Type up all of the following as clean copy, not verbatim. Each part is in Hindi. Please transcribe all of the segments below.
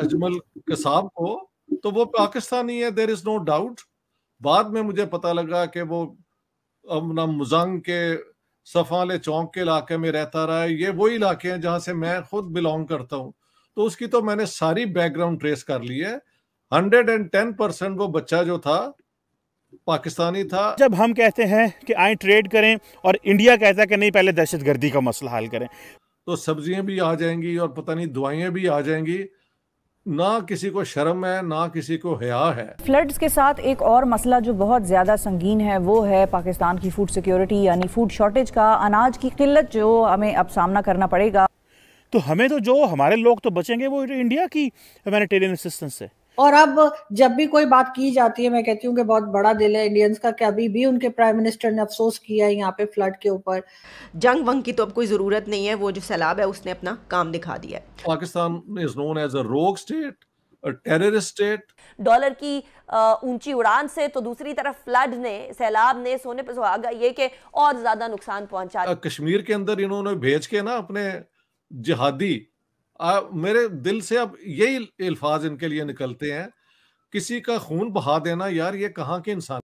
अजमल कसाब को, तो वो पाकिस्तानी है, देयर इज नो डाउट। बाद में मुझे पता लगा कि वो अपना मुजंग के सफाले चौक के इलाके में रहता रहा है। ये वही इलाके हैं जहां से मैं खुद बिलोंग करता हूं, तो उसकी तो मैंने सारी बैकग्राउंड ट्रेस कर ली है। 110% वो बच्चा जो था पाकिस्तानी था। जब हम कहते हैं कि आए ट्रेड करें और इंडिया कहता है कि नहीं, पहले दहशतगर्दी का मसला हल करें, तो सब्जियां भी आ जाएंगी और पता नहीं दवाइयां भी आ जाएंगी। ना किसी को शर्म है, ना किसी को हया है। फ्लड्स के साथ एक और मसला जो बहुत ज़्यादा संगीन है वो है पाकिस्तान की फूड सिक्योरिटी, यानी फूड शॉर्टेज का, अनाज की किल्लत जो हमें अब सामना करना पड़ेगा। तो हमें तो जो हमारे लोग तो बचेंगे वो इंडिया की ह्यूमैनिटेरियन असिस्टेंस से। और अब जब भी कोई बात की जाती है, मैं कहती हूँ कि बहुत बड़ा दिल है इंडियंस का, कि अभी भी उनके प्राइम मिनिस्टर ने अफसोस किया है यहाँ पे फ्लड के ऊपर। जंग वंग की तो अब कोई ज़रूरत नहीं है, वो जो सैलाब है उसने अपना काम दिखा दिया है। Pakistan is known as a rogue state, a terrorist state. Dollar की ऊंची उड़ान से तो दूसरी तरफ फ्लड ने, सैलाब ने सोने पे सुहागा ये कि और ज्यादा नुकसान पहुंचा। कश्मीर के अंदर इन्होंने भेज के ना अपने जिहादी, मेरे दिल से अब यही अल्फाज इनके लिए निकलते हैं, किसी का खून बहा देना, यार ये कहाँ के इंसान।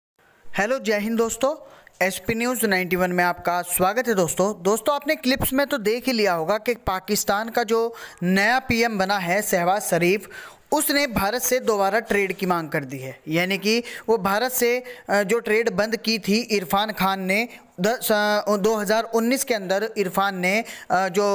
हेलो, जय हिंद दोस्तों, एसपी न्यूज़ 91 में आपका स्वागत है। दोस्तों आपने क्लिप्स में तो देख ही लिया होगा कि पाकिस्तान का जो नया पीएम बना है शहबाज शरीफ, उसने भारत से दोबारा ट्रेड की मांग कर दी है। यानी कि वो भारत से जो ट्रेड बंद की थी इरफान खान ने 2019 के अंदर, इरफान ने जो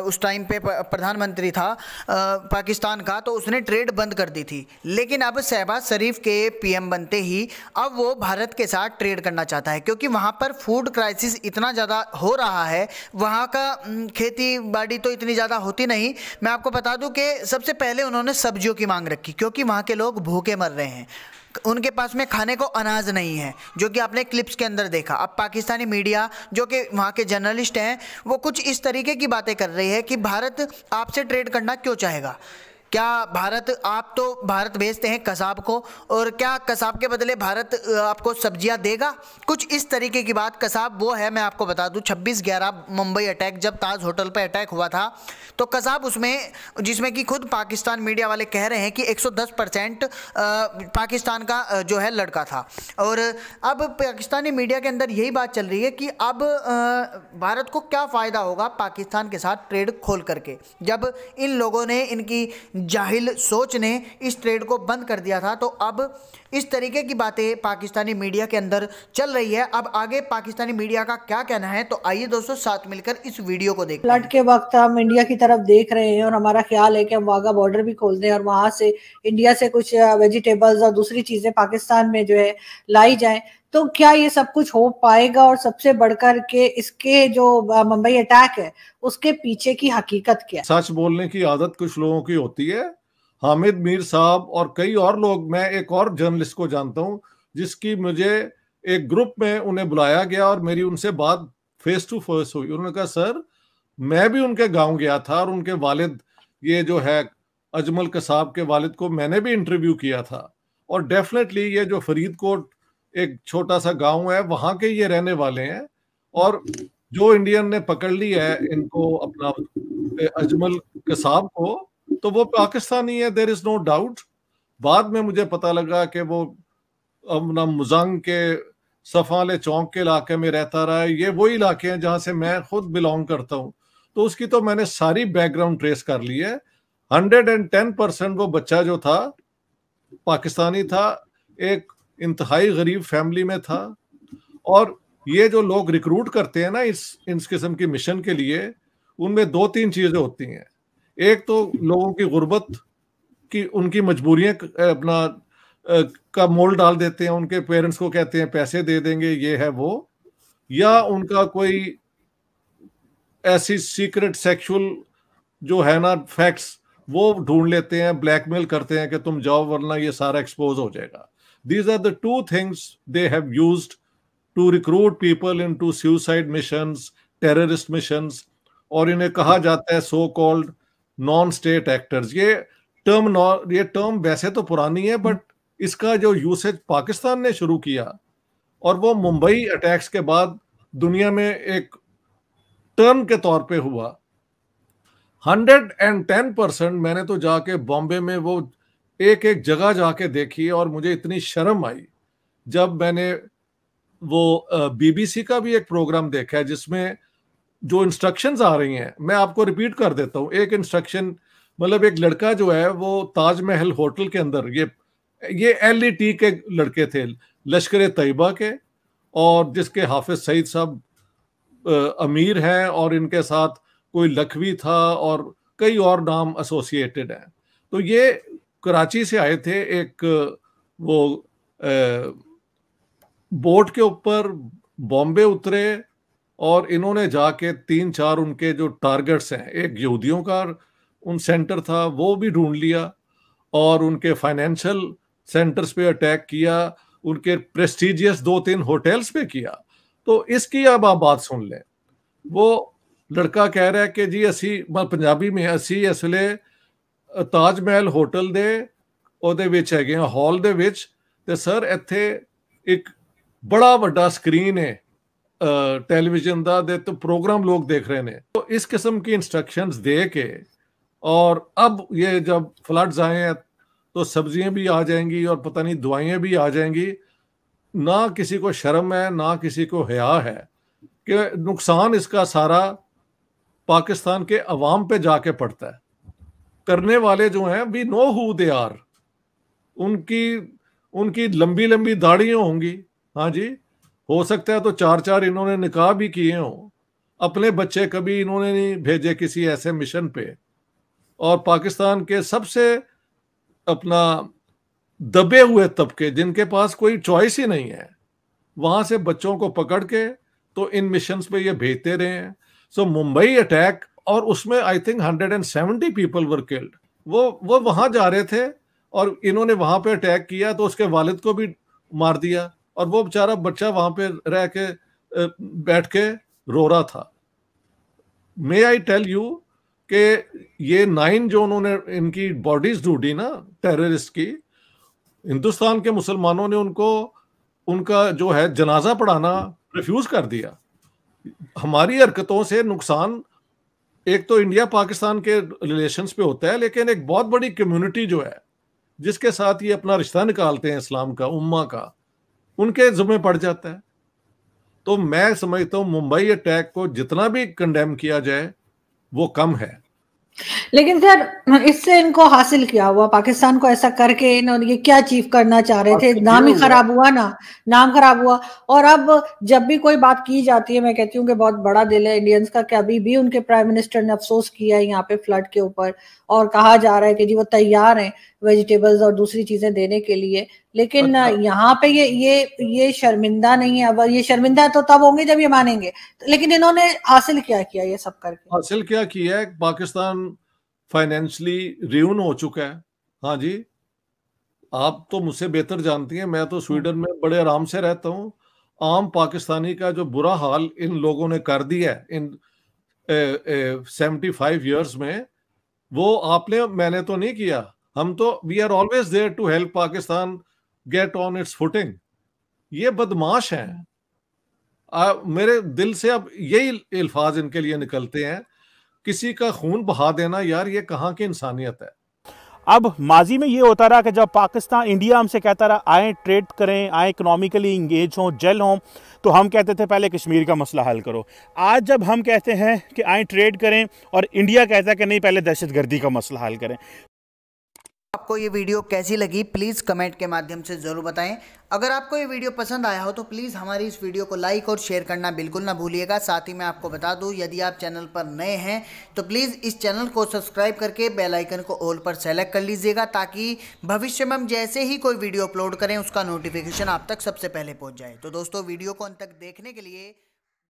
उस टाइम पे प्रधानमंत्री था पाकिस्तान का, तो उसने ट्रेड बंद कर दी थी। लेकिन अब शहबाज शरीफ के पीएम बनते ही अब वो भारत के साथ ट्रेड करना चाहता है, क्योंकि वहाँ पर फूड क्राइसिस इतना ज़्यादा हो रहा है, वहाँ का खेती बाड़ी तो इतनी ज़्यादा होती नहीं। मैं आपको बता दूं कि सबसे पहले उन्होंने सब्जियों की मांग रखी, क्योंकि वहाँ के लोग भूखे मर रहे हैं, उनके पास में खाने को अनाज नहीं है, जो कि आपने क्लिप्स के अंदर देखा। अब पाकिस्तानी मीडिया, जो कि वहाँ के जर्नलिस्ट हैं, वो कुछ इस तरीके की बातें कर रही है कि भारत आपसे ट्रेड करना क्यों चाहेगा। क्या आप तो भारत भेजते हैं कसाब को, और क्या कसाब के बदले भारत आपको सब्जियां देगा? कुछ इस तरीके की बात। कसाब वो है, मैं आपको बता दूं, 26/11 मुंबई अटैक, जब ताज होटल पे अटैक हुआ था, तो कसाब उसमें, जिसमें कि खुद पाकिस्तान मीडिया वाले कह रहे हैं कि 110% पाकिस्तान का जो है लड़का था। और अब पाकिस्तानी मीडिया के अंदर यही बात चल रही है कि अब भारत को क्या फ़ायदा होगा पाकिस्तान के साथ ट्रेड खोल करके, जब इन लोगों ने, इनकी जाहिल सोच ने इस ट्रेड को बंद कर दिया था। तो अब इस तरीके की बातें पाकिस्तानी मीडिया के अंदर चल रही है। अब आगे पाकिस्तानी मीडिया का क्या कहना है, तो आइए दोस्तों साथ मिलकर इस वीडियो को देखते हैं। फ्लड के वक्त हम इंडिया की तरफ देख रहे हैं और हमारा ख्याल है कि हम वाघा बॉर्डर भी खोल दें और वहां से इंडिया से कुछ वेजिटेबल्स और दूसरी चीजें पाकिस्तान में जो है लाई जाए। तो क्या ये सब कुछ हो पाएगा? और सबसे बढ़कर के इसके जो मुंबई अटैक है उसके पीछे की हकीकत क्या है? सच बोलने की आदत कुछ लोगों की होती है। हामिद मीर साहब और कई और लोग, मैं एक और जर्नलिस्ट को जानता हूं जिसकी मुझे एक ग्रुप में उन्हें बुलाया गया और मेरी उनसे बात फेस टू फेस हुई। उन्होंने कहा, सर मैं भी उनके गांव गया था और उनके वालिद, ये जो है अजमल कसाब के वालिद को मैंने भी इंटरव्यू किया था, और डेफिनेटली ये जो फरीदकोट एक छोटा सा गांव है, वहां के ये रहने वाले हैं। और जो इंडियन ने पकड़ ली है इनको, अपना अजमल कसाब को, तो वो पाकिस्तानी है, देयर इज नो डाउट। बाद में मुझे पता लगा कि वो अपना मुजंग के सफाले चौक के इलाके में रहता रहा है। ये वही इलाके हैं जहां से मैं खुद बिलोंग करता हूं, तो उसकी तो मैंने सारी बैकग्राउंड ट्रेस कर ली है। 110% वो बच्चा जो था पाकिस्तानी था, एक इंतहाई गरीब फैमिली में था। और ये जो लोग रिक्रूट करते हैं ना इस किस्म की मिशन के लिए, उनमें 2-3 चीजें होती हैं। एक तो लोगों की गुर्बत की, उनकी मजबूरियां अपना का मोल डाल देते हैं, उनके पेरेंट्स को कहते हैं पैसे दे देंगे, ये है वो, या उनका कोई ऐसी सीक्रेट सेक्सुअल जो है ना फैक्ट्स, वो ढूंढ लेते हैं, ब्लैकमेल करते हैं कि तुम जाओ वरना ये सारा एक्सपोज हो जाएगा। These are the two things they have used to recruit people into suicide missions, terrorist missions, और इन्हें कहा जाता है so called non state actors. ये टर्म वैसे तो पुरानी है, बट इसका जो यूसेज पाकिस्तान ने शुरू किया और वो मुंबई अटैक्स के बाद दुनिया में एक टर्म के तौर पे हुआ। 110% मैंने तो जाके बॉम्बे में वो एक एक जगह जाके देखी और मुझे इतनी शर्म आई जब मैंने वो बीबीसी का भी एक प्रोग्राम देखा है जिसमें जो इंस्ट्रक्शंस आ रही हैं, मैं आपको रिपीट कर देता हूँ। एक इंस्ट्रक्शन मतलब एक लड़का जो है वो ताजमहल होटल के अंदर, ये LET के लड़के थे, लश्कर तैयबा के, और जिसके हाफिज सईद साहब अमीर हैं और इनके साथ कोई लखवी था और कई और नाम एसोसिएटेड हैं। तो ये कराची से आए थे, एक वो बोट के ऊपर बॉम्बे उतरे और इन्होंने जाके 3-4 उनके जो टारगेट्स हैं, एक यहूदियों का उन सेंटर था वो भी ढूंढ लिया और उनके फाइनेंशियल सेंटर्स पे अटैक किया, उनके प्रेस्टिजियस 2-3 होटल्स पे किया। तो इसकी अब आप बात सुन लें। वो लड़का कह रहा है कि जी असी पंजाबी में असी इसलिए ताजमहल होटल दे ਉਹਦੇ ਵਿੱਚ ਹੈਗੇ ਆ ਹਾਲ ਦੇ ਵਿੱਚ ਤੇ ਸਰ ਇੱਥੇ ਇੱਕ बड़ा ਵੱਡਾ ਸਕਰੀਨ है टेलीविजन ਦਾ ਦੇ तो प्रोग्राम लोग देख रहे हैं। तो इस किस्म की इंस्ट्रक्शंस दे के, और अब ये जब फ्लड्स आए हैं तो सब्जियां भी आ जाएंगी और पता नहीं दवाइयां भी आ जाएंगी। ना किसी को शर्म है ना किसी को हया है कि नुकसान इसका सारा पाकिस्तान के अवाम पे जाके पड़ता है। करने वाले जो हैं we know who they are, उनकी लंबी लंबी दाढ़ियां होंगी। हाँ जी, हो सकता है तो 4-4 इन्होंने निकाह भी किए हों। अपने बच्चे कभी इन्होंने नहीं भेजे किसी ऐसे मिशन पे। और पाकिस्तान के सबसे अपना दबे हुए तबके जिनके पास कोई चॉइस ही नहीं है, वहां से बच्चों को पकड़ के तो इन मिशंस पे ये भेजते रहे हैं। सो मुंबई अटैक, और उसमें I think 170 people were killed. वो वहां जा रहे थे और इन्होंने वहां पे अटैक किया तो उसके वालिद को भी मार दिया और वो बेचारा बच्चा वहां पे रह के बैठ के रो रहा था। मे आई टेल यू कि ये 9 जो उन्होंने इनकी बॉडीज ढूंढी ना टेररिस्ट की, हिंदुस्तान के मुसलमानों ने उनका जो है जनाजा पढ़ाना रिफ्यूज कर दिया। हमारी हरकतों से नुकसान एक तो इंडिया पाकिस्तान के रिलेशंस पे होता है, लेकिन एक बहुत बड़ी कम्युनिटी जो है जिसके साथ ये अपना रिश्ता निकालते हैं इस्लाम का, उम्मा का, उनके जिम्मे पड़ जाता है। तो मैं समझता हूँ मुंबई अटैक को जितना भी कंडेम किया जाए वो कम है। लेकिन सर इससे इनको हासिल क्या हुआ? पाकिस्तान को ऐसा करके इन्होंने ये क्या अचीव करना चाह रहे थे? नाम ही खराब हुआ ना, नाम खराब हुआ। और अब जब भी कोई बात की जाती है, मैं कहती हूँ कि बहुत बड़ा दिल है इंडियंस का कि अभी भी उनके प्राइम मिनिस्टर ने अफसोस किया है यहाँ पे फ्लड के ऊपर, और कहा जा रहा है कि जी वो तैयार हैं वेजिटेबल्स और दूसरी चीजें देने के लिए। लेकिन यहाँ पे ये शर्मिंदा नहीं है। अब ये शर्मिंदा तो तब होंगे जब ये मानेंगे। लेकिन इन्होंने हासिल क्या किया ये सब करके? हासिल क्या किया है? पाकिस्तान फाइनेंशियली रियून हो चुका है। हाँ जी, आप तो मुझसे बेहतर जानती हैं, मैं तो स्वीडन में बड़े आराम से रहता हूँ। आम पाकिस्तानी का जो बुरा हाल इन लोगों ने कर दिया है इन 75 ईयर्स में, वो आपने मैंने तो नहीं किया। हम तो we are always there to help Pakistan get on its footing. ये बदमाश हैं। मेरे दिल से अब यही अल्फाज इनके लिए निकलते हैं, किसी का खून बहा देना, यार ये कहाँ की इंसानियत है। अब माजी में ये होता रहा कि जब पाकिस्तान इंडिया हमसे कहता रहा आए ट्रेड करें, आए इकोनॉमिकली इंगेज हों, जेल हों, तो हम कहते थे पहले कश्मीर का मसला हल करो। आज जब हम कहते हैं कि आए ट्रेड करें और इंडिया कहता है कि नहीं पहले दहशतगर्दी का मसला हल करें। आपको ये वीडियो कैसी लगी प्लीज़ कमेंट के माध्यम से ज़रूर बताएं। अगर आपको ये वीडियो पसंद आया हो तो प्लीज़ हमारी इस वीडियो को लाइक और शेयर करना बिल्कुल ना भूलिएगा। साथ ही मैं आपको बता दूं, यदि आप चैनल पर नए हैं तो प्लीज़ इस चैनल को सब्सक्राइब करके बेल आइकन को ऑल पर सेलेक्ट कर लीजिएगा, ताकि भविष्य में हम जैसे ही कोई वीडियो अपलोड करें उसका नोटिफिकेशन आप तक सबसे पहले पहुँच जाए। तो दोस्तों वीडियो को अंत तक देखने के लिए